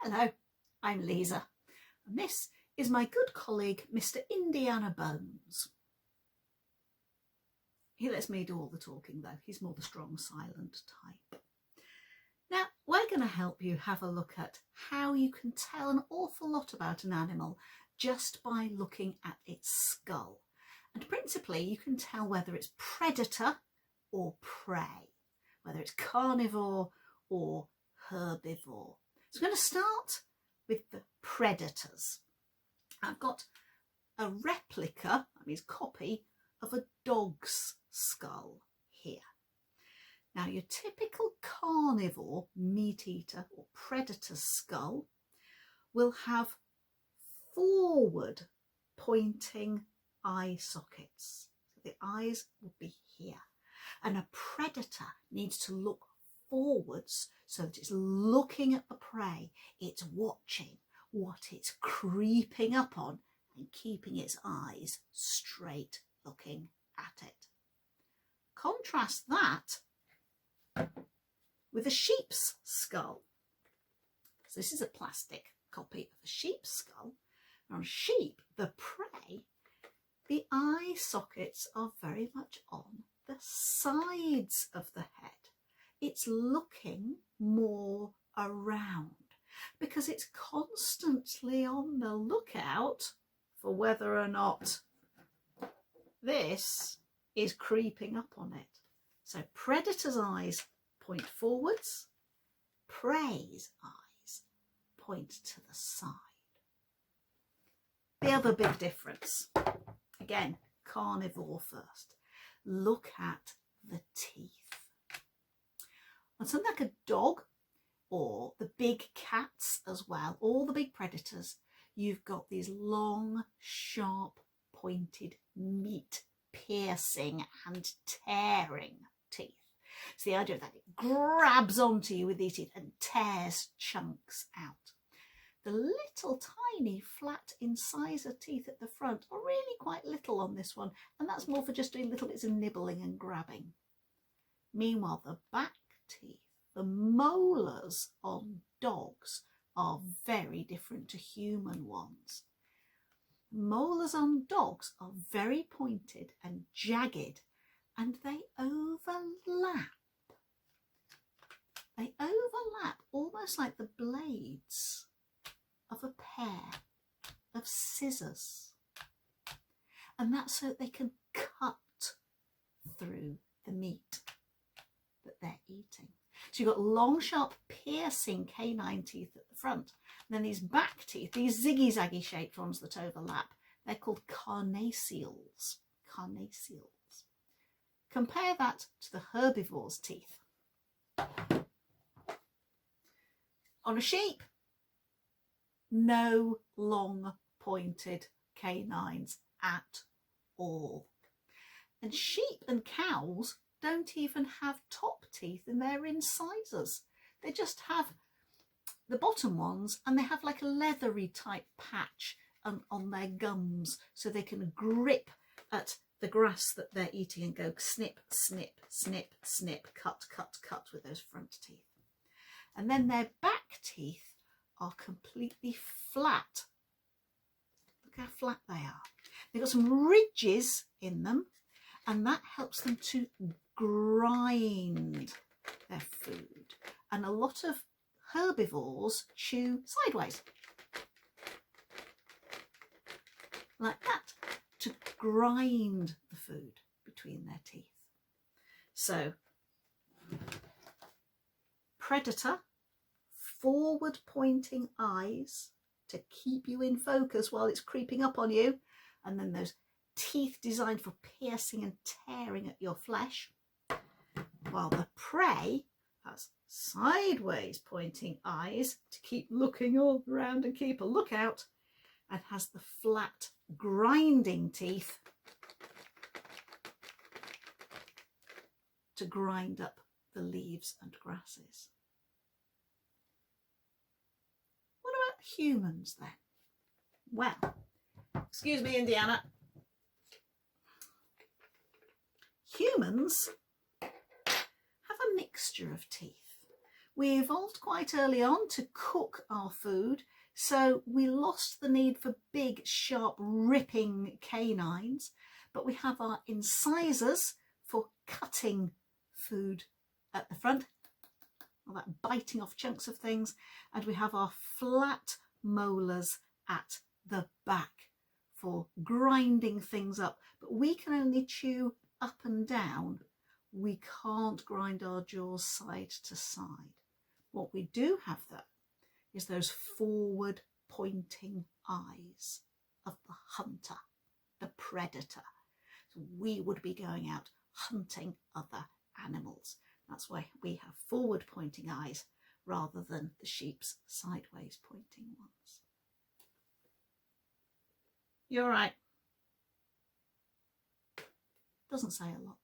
Hello, I'm Lisa, and this is my good colleague, Mr. Indiana Bones. He lets me do all the talking though, he's more the strong silent type. Now, we're going to help you have a look at how you can tell an awful lot about an animal just by looking at its skull. And principally, you can tell whether it's predator or prey, whether it's carnivore or herbivore. So we're going to start with the predators. I've got a replica, that means copy, of a dog's skull here. Now your typical carnivore, meat eater or predator skull will have forward pointing eye sockets. So the eyes will be here. And a predator needs to look forwards so that it's looking at the prey, it's watching what it's creeping up on and keeping its eyes straight looking at it. Contrast that with a sheep's skull. So this is a plastic copy of a sheep's skull. On sheep, the prey, the eye sockets are very much on the sides of the head. It's looking more around because it's constantly on the lookout for whether or not this is creeping up on it. So predator's eyes point forwards, prey's eyes point to the side. The other big difference, again, carnivore first. Look at the teeth. On something like a dog or the big cats as well, all the big predators, you've got these long, sharp, pointed, meat piercing and tearing teeth. It's the idea that it grabs onto you with these teeth and tears chunks out. The little tiny flat incisor teeth at the front are really quite little on this one, and that's more for just doing little bits of nibbling and grabbing. Meanwhile, the back teeth, the molars on dogs, are very different to human ones. Molars on dogs are very pointed and jagged, and they overlap. They overlap almost like the blades of a pair of scissors. And that's so that they can cut through the meat that they're eating. So you've got long, sharp, piercing canine teeth at the front. And then these back teeth, these ziggy-zaggy shaped ones that overlap, they're called carnassials. Carnassials. Compare that to the herbivore's teeth. On a sheep, no long pointed canines at all. And sheep and cows don't even have top teeth in their incisors. They just have the bottom ones, and they have like a leathery type patch on their gums so they can grip at the grass that they're eating and go snip, snip, snip, snip, cut, cut, cut with those front teeth. And then their back teeth are completely flat. Look how flat they are. They've got some ridges in them, and that helps them to grind their food. And a lot of herbivores chew sideways, like that, to grind the food between their teeth. So, predator, forward pointing eyes to keep you in focus while it's creeping up on you, and then those teeth designed for piercing and tearing at your flesh, while the prey has sideways pointing eyes to keep looking all around and keep a lookout, and has the flat grinding teeth to grind up the leaves and grasses. What about humans then? Well, excuse me, Indiana. Humans have a mixture of teeth. We evolved quite early on to cook our food, so we lost the need for big, sharp, ripping canines, but we have our incisors for cutting food at the front, all that biting off chunks of things, and we have our flat molars at the back for grinding things up. But we can only chew up and down. We can't grind our jaws side to side. What we do have though is those forward pointing eyes of the hunter, the predator. So we would be going out hunting other animals. That's why we have forward pointing eyes rather than the sheep's sideways pointing ones. You're right. Doesn't say a lot.